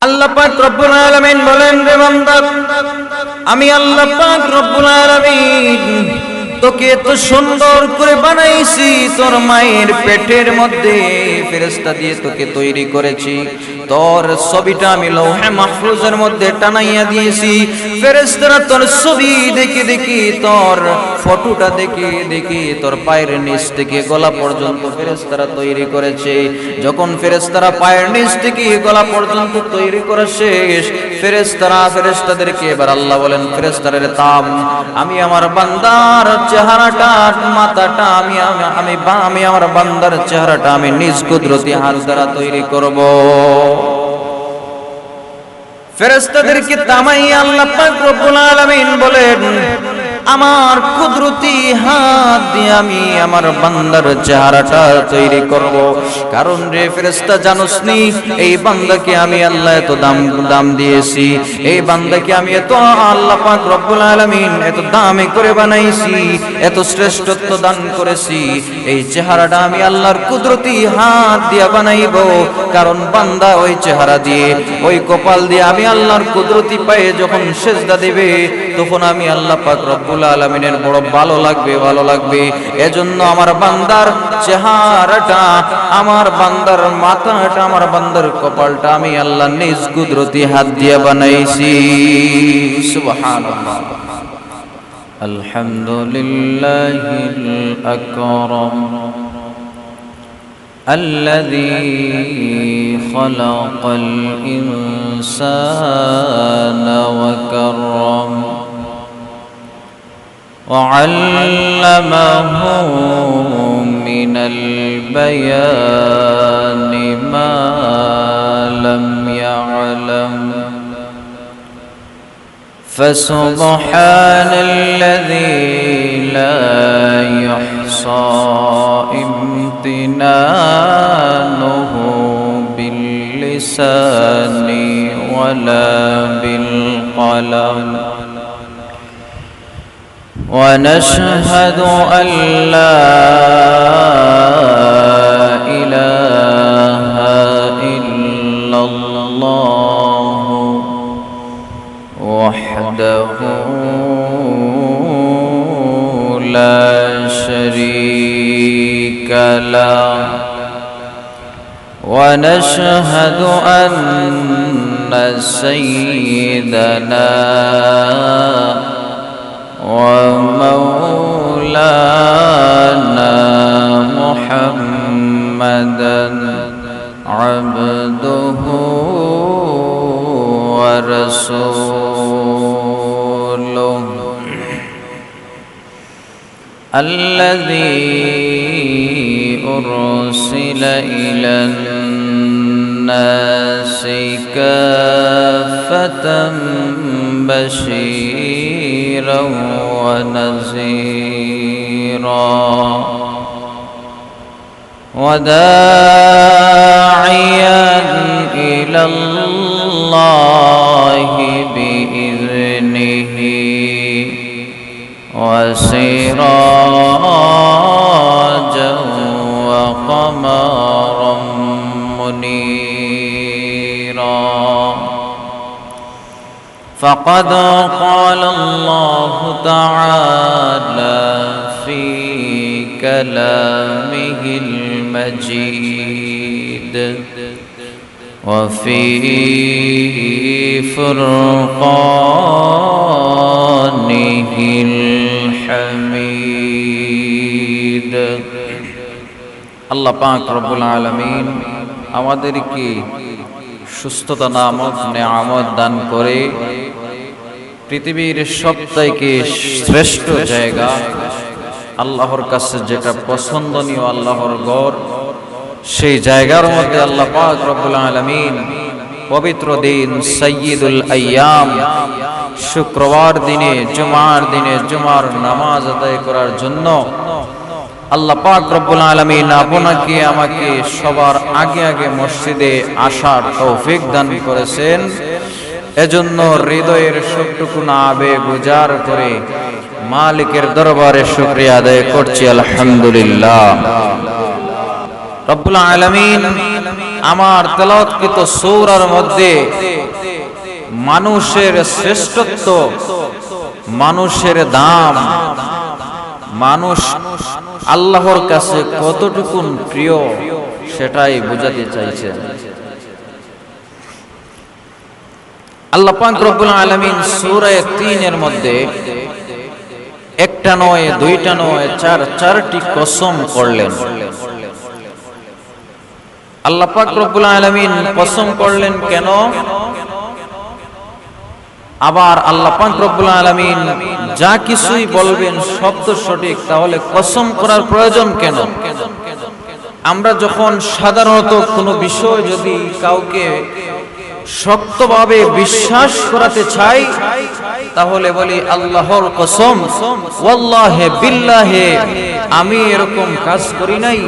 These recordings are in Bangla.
আল্লাহ পাক রব্বুল আলামিন বলেন, রে বান্দা, আমি আল্লাহ পাক রব্বুল আলামিন তোকে এত সুন্দর করে বানাইছি, তোর মায়ের পেটের মধ্যে ফেরেশতা দিয়ে তোকে তৈরি করেছি, তোর ছবিটা আমি লৌহে মাহফুজের মধ্যে টানাইয়া দিয়েছি। ফেরেশতারা তোর ছবি দেখে দেখে, তোর ফটোটা দেখে দেখে তোর পায়ের নিচ থেকে গলা পর্যন্ত ফেরেশতারা তৈরি করেছে। যখন ফেরেশতারা পায়ের নিচ থেকে গলা পর্যন্ত তৈরি করে শেষ, ফেরেশতাদেরকে এবার আল্লাহ বলেন, ফেরেশতাদের তাম, আমি আমার বান্দার চেহারাটা, মাথাটা আমি আমার বান্দার চেহারাটা আমি নিজ কুদরতি হাত দ্বারা তৈরি করব। ফেরেশতাদেরকে তামাইয়া আল্লাহ পাক রব্বুল আলামিন বলেন, আমার কুদরতি হাত দিয়ে আমি আমার বান্দার চেহারাটা তৈরি করব। কারণ রে ফেরেশতা, জানোস নি এই বান্দাকে আমি আল্লাহ এত দাম দিয়েছি, এই বান্দাকে আমি এত আল্লাহ পাক রব্বুল আলামিন এত দামে করে বানাইছি, এত শ্রেষ্ঠত্ব দান করেছি। এই চেহারাটা আমি আল্লাহর কুদরতি হাত দিয়ে বানাইব। কারণ বান্দা ওই চেহারা দিয়ে, ওই কপাল দিয়ে আমি আল্লাহর কুদরতি পায়ে যখন সেজদা দেবে, তখন আমি আল্লাহ পাক রব্বুল আলামিনের বড় ভালো লাগবে। এজন্য আমার বান্দার চেহারাটা, আমার বান্দার মাথাটা, আমার বান্দার কপালটা আমি আল্লাহ নিজ কুদরতি হাত দিয়ে বানাইছি। সুবহানাল্লাহ। আলহামদুলিল্লাহিল আকরাম الذي خلق الإنسان وكرم وعلمه من البيان ما لم يعلم فسبحان الذي لا يحصى امتنانه باللسان ولا بالقلم ونشهد أن لا إله إلا الله وحده لا شريك له ونشهد أن سيدنا ومولانا محمدا عبده ورسوله الذي أرسل إلى الناس كافة بشيرا ونذيرا وداعيا إلى الله بإذنه وسراجا وقمرا منيرا فقد قال الله تعالى في كلامه المجيد وفي فرقانه الحميد আল্লাহ পাক রব্বুল আলামিন আমাদেরকে সুস্থতা নামক নেয়ামত দান করে পৃথিবীর সবথেকে শ্রেষ্ঠ জায়গা, আল্লাহর কাছে যেটা পছন্দনীয়, আল্লাহর ঘর, সেই জায়গার মধ্যে আল্লাহ পাক রব্বুল আলামিন পবিত্র দিন সাইয়্যিদুল আইয়াম শুক্রবার দিনে, জুমার নামাজ আদায় করার জন্য আল্লাহ পাক রব্বুল আলামিন আপনাকে আমাকে সবার আগে মসজিদে আসার তৌফিক দান করেছেন। এজন্য হৃদয়ের সবটুকু আবেগ উজাড় করে মালিকের দরবারে শুকরিয়া আদায় করছি, আলহামদুলিল্লাহ। রব্বুল আলামিন আমার তেলাওয়াতকৃত সূরার মধ্যে মানুষের শ্রেষ্ঠত্ব, মানুষের দাম, মানুষ আল্লাহর কাছে কতটুকু প্রিয় সেটাই বোঝাতে চাইছেন। আল্লাহ পাক রব্বুল আলামিন সূরা ৩ এর মধ্যে একটা নয়, দুইটা নয়, চারটি কসম করলেন। আল্লাহ পাক রব্বুল আলামিন কসম করলেন কেন? আবার আল্লাহ পাক রব্বুল আলামিন যা কিছুই বলবেন শব্দ সঠিক, তাহলে কসম করার প্রয়োজন কেন? আমরা যখন সাধারণত কোনো বিষয় যদি কাউকে শক্তভাবে বিশ্বাস করাতে চাই, তাহলে বলি আল্লাহর কসম, ওয়াল্লাহি বিল্লাহি আমি এরকম কাজ করি নাই,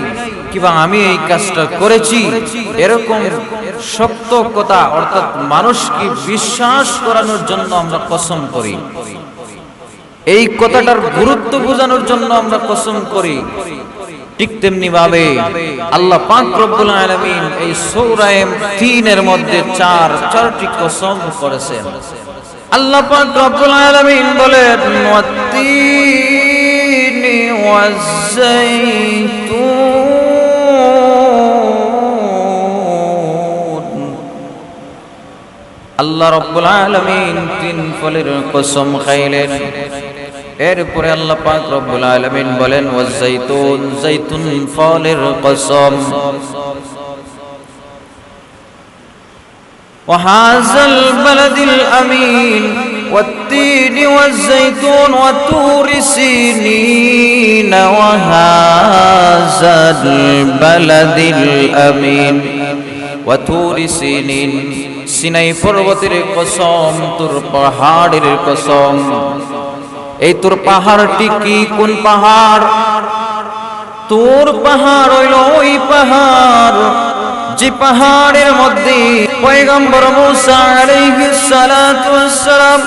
কিংবা আমি এই কাজটা করেছি, এরকম শক্ত কথা, অর্থাৎ মানুষকে বিশ্বাস করানোর জন্য আমরা কসম করি। এই কথাটার গুরুত্ব বোঝানোর জন্য আমরা কসম করি। ঠিক তেমনি ভাবে আল্লাহ পাক রব্বুল আলামিন এই সূরা ৩ এর মধ্যে চারটি কসম করেছেন। আল্লাহ পাক রব্বুল আলামিন বলেন, ওয়াত-তিনি ওয়াজ-যাইতুন। আল্লাহ রব্বুল আলামিন ৩ ফলের কসম খাইলেন। এরপরে আল্লাহ পাক রব্বুল আলামিন বলেন, ওয়াজ-যাইতুন, যাইতুন ফলের কসম। ওয়াহাযাল বালাদিল আমিন, ওয়াত-তিনি ওয়াজ-যাইতুন, ওয়াতুর সিনিন, ওয়াহাযাল বালাদিল আমিন, ওয়াতুর সিনিন। সিনাই পর্বতের কসম, তুর পাহাড়ের কসম। এই তোর পাহাড়টি কি? কোন পাহাড়? তোর পাহাড় হইল ওই পাহাড় যে পাহাড়ের মধ্যে পয়গম্বর মূসা আলাইহিস সালাতু ওয়াস সালাম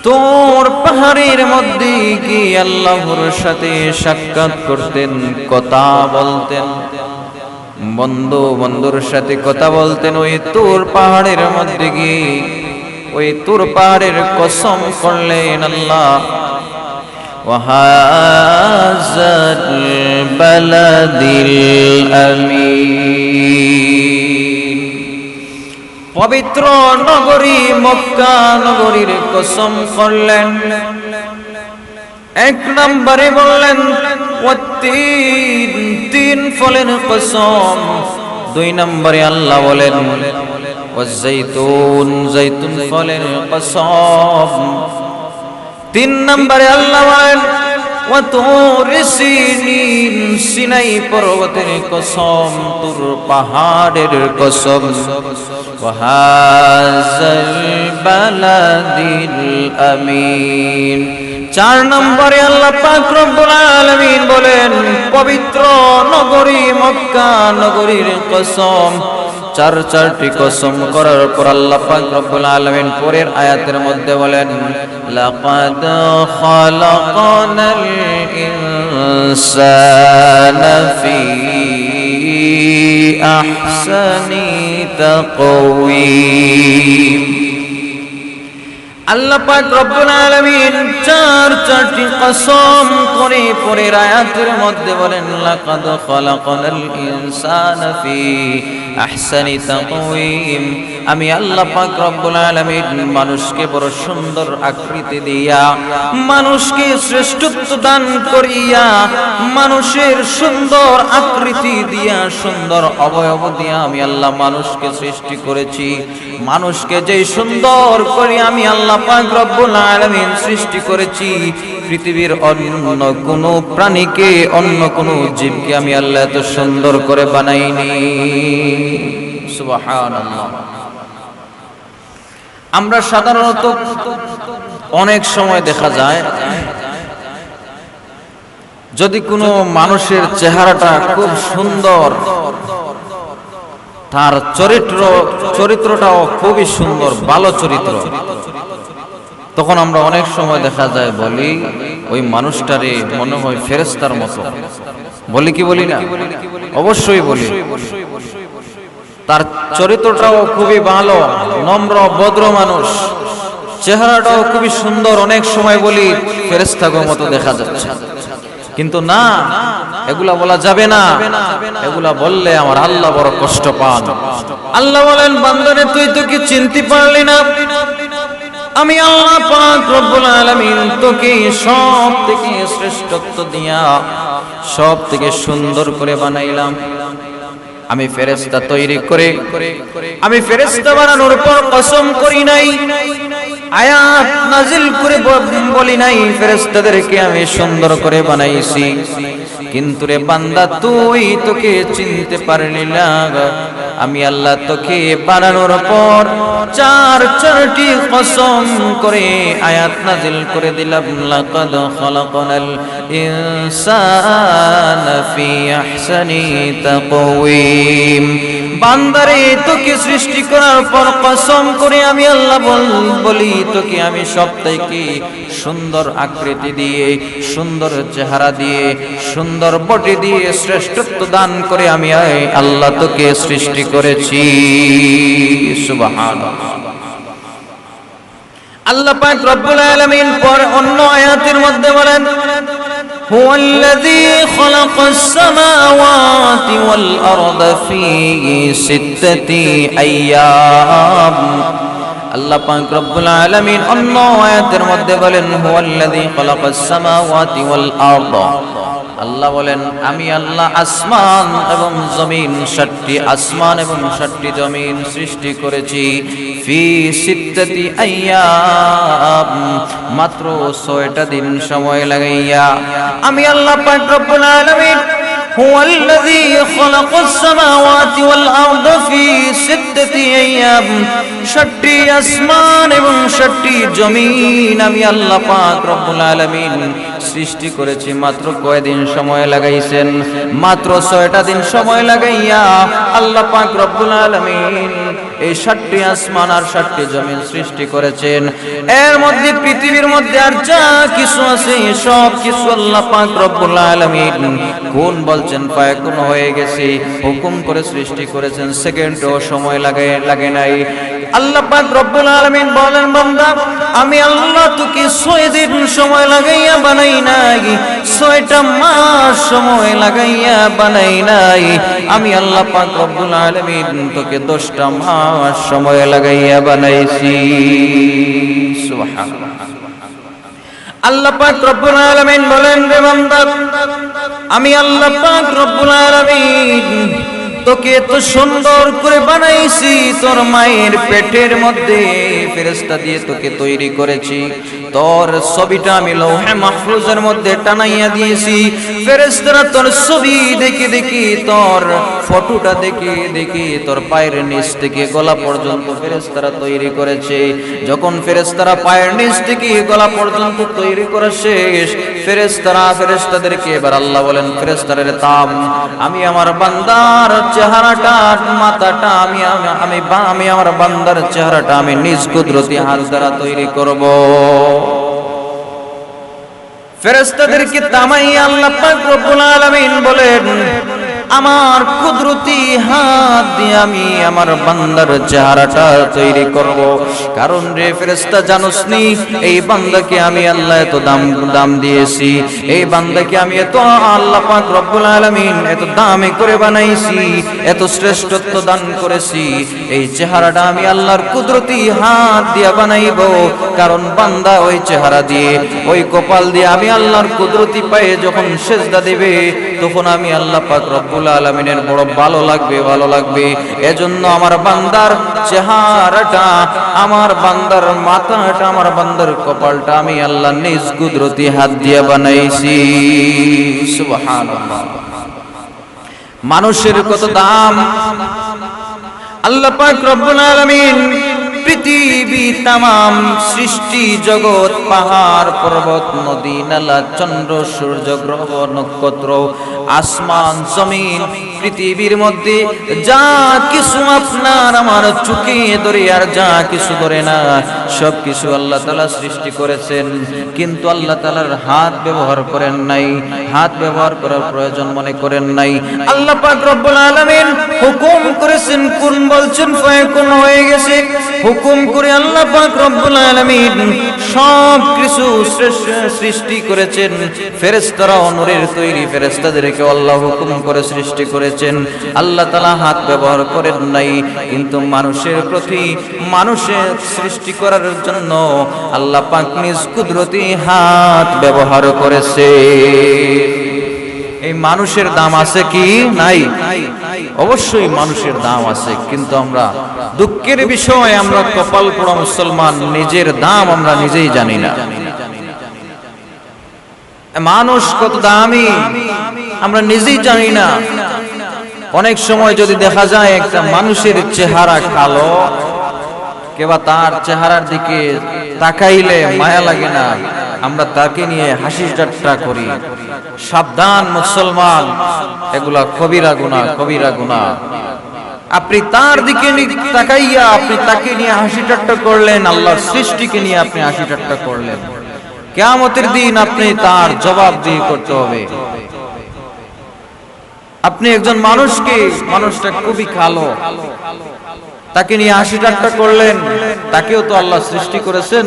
তোর পাহাড়ের মধ্যে কি আল্লাহর সাথে সাক্ষাৎ করতেন, কথা বলতেন, বন্ধুর সাথে কথা বলতেন। ওই তোর পাহাড়ের মধ্যে গিয়ে ওই তুর পাহাড়ের কসম করলেন আল্লাহ। ওয়াহাযাল বালাদিল আমিন, পবিত্র নগরী মক্কা নগরীর কসম করলেন। এক নম্বরে বললেন ওয়াত-তিন, ৩ ফলের কসম। ২ নম্বরে আল্লাহ বলেন ওয়াজ-যাইতুন, যাইতুন ফলের কসম। ৩ নম্বরে আল্লাহ বলেন ওয়াতুর সিনিন, সিনাই পর্বতের কসম, তুর পাহাড়ের কসম। ওয়াহাযাল বালাদিল আমিন। ৪ নম্বরে আল্লাহ পাক রব্বুল আলামিন বলেন পবিত্র নগরী মক্কা নগরীর কসম। চারটি কসম করার পর আল্লাহ পাক রব্বুল আলামিন পরের আয়াতের মধ্যে বলেন, লাকাদ খালাকনাল ইনসানা ফি আহসানি তাকওয়িম। আল্লাহ পাক রব্বুল আলামিন চারটি কসম করে পরের আয়াতের মধ্যে বলেন, লাকাদ খালাকনাল ইনসানা ফি আহসানি তাকওয়িম। আমি আল্লাহ পাক রব্বুল আলামিন মানুষকে বড় সুন্দর আকৃতি দিয়া, মানুষকে শ্রেষ্ঠত্ব দান করিয়া, মানুষের সুন্দর আকৃতি দিয়া, সুন্দর অবয়ব দিয়া আমি আল্লাহ মানুষকে সৃষ্টি করেছি। মানুষকে যেই সুন্দর করে আমি আল্লাহ পাক রব্বুল আলামিন সৃষ্টি করেছি, পৃথিবীর অন্য কোন প্রাণীকে, অন্য কোন জীবকে আমি আল্লাহ এত সুন্দর করে বানাইনি। সুবহানাল্লাহ। আমরা সাধারণত অনেক সময় দেখা যায় যদি কোনো মানুষের চেহারাটা খুব সুন্দর, তার চরিত্রটাও খুবই সুন্দর, ভালো চরিত্র, তখন আমরা অনেক সময় দেখা যায় বলি ওই মানুষটারে মনে হয় ফেরেশতার মতো। বলি কি বলি না? অবশ্যই বলি। তার চরিত্রটাও খুবই ভালো, নম্র ভদ্র মানুষ, চেহারাটাও খুবই সুন্দর। অনেক সময় বলি ফেরেশতাগো মতো দেখা যাচ্ছে, কিন্তু না, এগুলা বলা যাবে না। এগুলা বললে আমার আল্লাহ বড় কষ্ট পান। আল্লাহ বলেন, বান্দারে তুই তো কি চিনতে পারলি না? আমি আল্লাহ পাক রব্বুল আলামিন তোকে সব থেকে শ্রেষ্ঠত্ব দিয়া সব থেকে সুন্দর করে বানাইলাম। আমি ফেরেশতা তৈরি করে, আমি ফেরেশতা বানানোর পর কসম করি নাই, আয়াত নাজিল করে বলি নাই ফেরেশতাদেরকে আমি সুন্দর করে বানাইছি। কিন্তু রে বান্দা, তুই তোকে চিনতে পারলি না। আমি আল্লাহ তোকে বানানোর পর চারটি কসম করে আয়াত নাজিল করে দিলাম। লাকাদ খালাকনাল ইনসানা ফি আহসানি তাকওয়িম। বান্দারে, তোকে সৃষ্টি করার পর কসম করে আমি আল্লাহ বলি তোকে আমি সবথেকে সুন্দর আকৃতি দিয়ে, সুন্দর চেহারা দিয়ে, সুন্দর বডি দিয়ে শ্রেষ্ঠত্ব দান করে আমি আল্লাহ তোকে সৃষ্টি করেছি। সুবহানাল্লাহ। আল্লাহ পাক রব্বুল আলামিন পর অন্য আয়াতের মধ্যে বলেন, হুয়াল্লাযী খালাকাস সামাওয়াতি ওয়াল আরদা ফি সিত্তাতি আইয়াম। আল্লাহ পাক রব্বুল আলামিন অন্য আয়াতের মধ্যে বলেন, হুয়াল্লাযী খালাকাস সামাওয়াতি ওয়াল আরদা। আল্লাহ বলেন, আমি আল্লাহ আসমান এবং জমিন, 7টি আসমান এবং 7টি জমিন সৃষ্টি করেছি। ফি সিত্তাতি আইয়াম, মাত্র 6টা দিন সময় লাগাইয়া। আমি আল্লাহ পাক রব্বুল আলামিন হুয়াল্লাযী খালাকাস সামাওয়াতি ওয়াল আরদা ফি সিত্তাতি আইয়াম, 7টি আসমান এবং 7টি জমিন আমি আল্লাহ পাক রব্বুল আলামিন সৃষ্টি করেছি। মাত্র কয়দিন সময় লাগাইছেন? মাত্র 6টা দিন সময় লাগাইয়া আল্লাহ পাক রব্বুল আলামিন এই 7টি আসমান আর 7টি জমিন সৃষ্টি করেছেন। এর মধ্যে পৃথিবীর মধ্যে আর যা কিছু আছে সব কিছু আল্লাহ পাক রব্বুল আলামিন কোন বলছেন ফায়াকুন হয়ে গেছে, হুকুম করে সৃষ্টি করেছেন। সেকেন্ডও সময় লাগে নাই। আল্লাহ পাক রব্বুল আলামিন বলেন, বান্দা, আমি আল্লাহ তোকে 6 দিন সময় লাগাইয়া বানাই নাই, 6টা মাস সময় লাগাইয়া বানাই নাই। আমি আল্লাহ পাক রব্বুল আলামিন তোকে 10টা মাস সময় লাগাইয়া বানাইছি। সুবহানাল্লাহ। আল্লাহ পাক রব্বুল আলামিন বলেন, রে বান্দা, আমি আল্লাহ পাক রব্বুল আলামিন তোকে এত সুন্দর করে বানাইছি। তোর মায়ের পেটের মধ্যে ফেরেশতা দিয়ে তোকে তৈরি করেছি। তোর ছবিটা আমি লৌহে মাহফুজের মধ্যে টানাইয়া দিয়েছি। ফেরেশতারা তোর ছবি দেখে দেখে, তোর ফটোটা দেখে দেখে তোর পায়ের নিচ থেকে গলা পর্যন্ত ফেরেশতারা তৈরি করেছে। যখন ফেরেশতারা পায়ের নিচ থেকে গলা পর্যন্ত তৈরি করে শেষ, ফেরেশতাদেরকে এবার আল্লাহ বলেন, ফেরেশতাদের তাম, আমি আমার বান্দার চেহারাটা, মাথাটা আমি আমার বান্দার চেহারাটা আমি নিজ কুদরতি হাত দ্বারা তৈরি করব। ফেরেশতাদেরকে তামাইয়া আল্লাহ পাক রব্বুল আলামিন বলেন, আমার কুদরতি হাত দিয়ে আমি আমার বান্দার চেহারাটা তৈরি করব। কারণ রে ফেরেশতা, জানোস নি এই বান্দাকে আমি আল্লাহ এত দাম দিয়েছি, এই বান্দাকে আমি এত আল্লাহ পাক রব্বুল আলামিন এত দামি করে বানাইছি, এত শ্রেষ্ঠত্ব দান করেছি। এই চেহারাটা আমি আল্লাহর কুদরতি হাত দিয়ে বানাইব। কারণ বান্দা ওই চেহারা দিয়ে, ওই কপাল দিয়ে আমি আল্লাহর কুদরতি পায়ে যখন সেজদা দেবে, তখন আমি আল্লাহ পাক রব্বুল আলামিনের বড় ভালো লাগবে। এজন্য আমার বান্দার চেহারাটা, আমার বান্দার মাথাটা, আমার বান্দার কপালটা আমি আল্লাহ নিজ কুদরতি হাত দিয়ে বানাইছি। সুবহানাল্লাহ। মানুষের কত দাম! আল্লাহ পাক রব্বুল আলামিন পৃথিবী তামাম সৃষ্টি জগৎ পাহাড় পর্বত নদী নালা চন্দ্র সূর্য গ্রহ নক্ষত্র আসমান জমিন পৃথিবীর মধ্যে যা কিছু আপনার আমার চোখে ধরে আর যা কিছু ধরে না সব কিছু আল্লাহ তাআলা সৃষ্টি করেছেন, কিন্তু আল্লাহ তাআলার হাত ব্যবহার করেন নাই, হাত ব্যবহার করার প্রয়োজন মনে করেন নাই। আল্লাহ পাক রব্বুল আলামিন হুকুম করেছেন, কোন বলছেন ফায়াকুন হয়ে গেছে। হুকুম করে আল্লাহ পাক রব্বুল আলামিন সব কিছু সৃষ্টি করেছেন। ফেরেশতারা নূরের তৈরি ফেরেশতাদেরকে আল্লাহ হুকুম করে সৃষ্টি করেছেন। আল্লাহ তাআলা হাত ব্যবহার করেন নাই, কিন্তু মানুষের প্রতি মানুষের সৃষ্টি করার জন্য আল্লাহ পাক নিজ কুদরতি হাত ব্যবহার করেছে। এই মানুষের দাম আছে কি নাই? অবশ্যই মানুষের দাম আছে, কিন্তু আমরা দুঃখের বিষয় আমরা কপাল পোড়া মুসলমান, নিজের দাম আমরা নিজেই জানি না। মানুষ কত দামি আমরা নিজেই জানি না। অনেক সময় যদি দেখা যায় একটা মানুষের চেহারা কালো, কেবা তার চেহারার দিকে তাকাইলে মায়া লাগে না, আমরা তাকে নিয়ে হাসি ঠাট্টা করি। সাবধান মুসলমান, এগুলা কবিরা গুনাহ, কবিরা গুনাহ। আপনি তার দিকে তাকাইয়া আপনি তাকে নিয়ে হাসি ঠাট্টা করলেন, আল্লাহর সৃষ্টিকে নিয়ে আপনি হাসি ঠাট্টা করলেন। কিয়ামতের দিন আপনি তার জবাবদিহি করতে হবে। আপনি একজন মানুষকে, মানুষটা খুবই কালো, তাকে নিয়ে হাসি ঠাট্টা করলেন, তাকেও তো আল্লাহ সৃষ্টি করেছেন,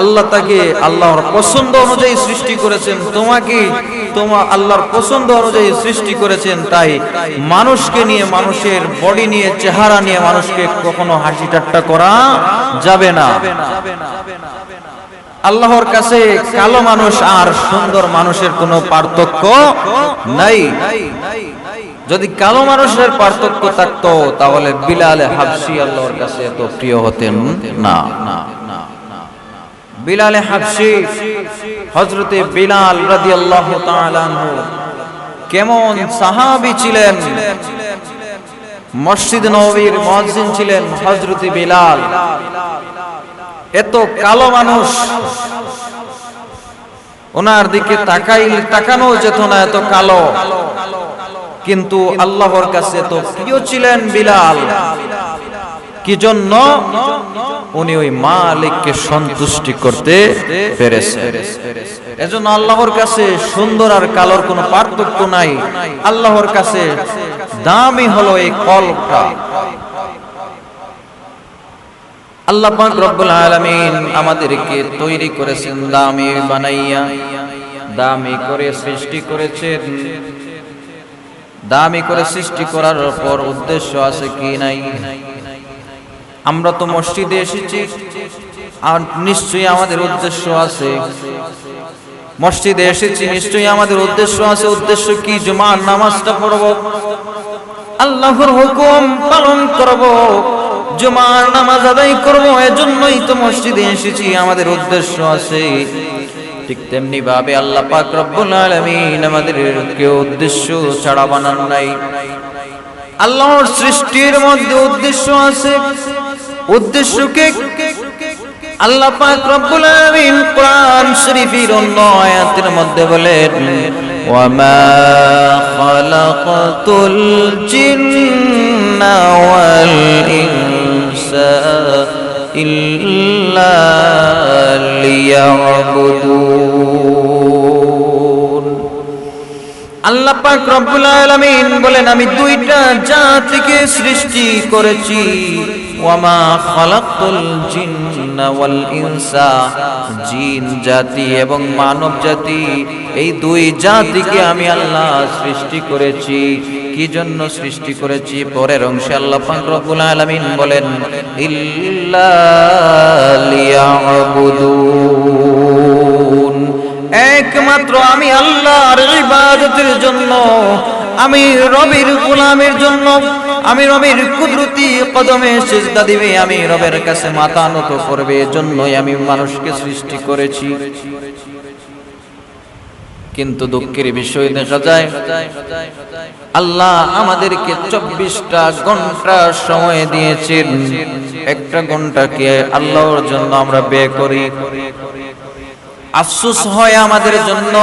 আল্লাহ তাকে আল্লাহর পছন্দ অনুযায়ী সৃষ্টি করেছেন, তোমাকে তোমার আল্লাহর পছন্দ অনুযায়ী সৃষ্টি করেছেন। তাই মানুষকে নিয়ে, মানুষের বডি নিয়ে, চেহারা নিয়ে মানুষকে কখনো হাসি ঠাট্টা করা যাবে না। আল্লাহর কাছে কালো মানুষ আর সুন্দর মানুষের কোনো পার্থক্য নাই। যদি কালো মানুষের পার্থক্য থাকতো তাহলে বিলাল হাবশী আল্লাহর কাছে এত প্রিয় হতেন না। বিলাল হাবশী, হযরতে বিলাল রাদিয়াল্লাহু তাআলা আনহু কেমন সাহাবী ছিলেন। মসজিদ নববীর মুয়াজ্জিন ছিলেন হযরতে বিলাল। এত কালো মানুষ, ওনার দিকে তাকানো যেত না, এত কালো, কিন্তু আল্লাহর কাছে তো প্রিয় ছিলেন বিলাল। কি জন্য? উনি ওই মালিককে সন্তুষ্টি করতে পেরেছেন। এজন্য আল্লাহর কাছে সুন্দর আর কালোর কোনো পার্থক্য নাই। আল্লাহর কাছে দামি হলো এই কলবটা। আল্লাহ পাক রব্বুল আলামিন আমাদেরকে তৈরি করেছেন দামি বানাইয়া, দামি করে সৃষ্টি করেছেন। দামি করে সৃষ্টি করার পর উদ্দেশ্য আছে কি নাই? আমরা তো মসজিদে এসেছি, আর নিশ্চয়ই আমাদের উদ্দেশ্য আছে। মসজিদে এসেছি, নিশ্চয়ই আমাদের উদ্দেশ্য আছে। উদ্দেশ্য কি? জুমার নামাজটা পড়ব, আল্লাহর হুকুম পালন করব, জুমার নামাজ আদায় করব। এজন্যই তো মসজিদে এসেছি, আমাদের উদ্দেশ্য আছে। ঠিক তেমনি ভাবে আল্লাহ পাক রব্বুল আলামিন আমাদেরকে উদ্দেশ্য ছাড়া বানান নাই। আল্লাহর সৃষ্টির মধ্যে উদ্দেশ্য আছে। উদ্দেশ্যকে আল্লাহ পাক রব্বুল আলামিন কোরআন শরীফের অন্য আয়াতের মধ্যে বলেন, ওয়ামা খালাকাতুল জিন্না ওয়াল ইনসা ইল্লা লিয়াবুদুন। আল্লাহ পাক রব্বুল আলামিন বলেন, আমি দুইটা জাতিকে সৃষ্টি করেছি। ওয়ামা খালাকতুল জিন্না ওয়াল ইনসা, জিন জাতি এবং মানব জাতি, এই দুই জাতিকে আমি আল্লাহ সৃষ্টি করেছি। কি জন্য সৃষ্টি করেছি? পরের অংশে আল্লাহ পাক রব্বুল আলামিন বলেন, ইল্লা লিয়াবুদুন, একমাত্র আমি আল্লাহর ইবাদতের জন্য, আমি রবের গোলামের জন্য, আমি রবের কুদরতি কদমে সিজদা দিবে, আমি রবের কাছে মাথা নত করবে, এজন্যই আমি মানুষকে সৃষ্টি করেছি। কিন্তু দুঃখের বিষয় দেখা যায় আল্লাহ আমাদেরকে 24টা ঘন্টা সময় দিয়েছেন, একটা ঘন্টাকে আল্লাহর জন্য আমরা ব্যয় করি। আফসোস হয় আমাদের জন্য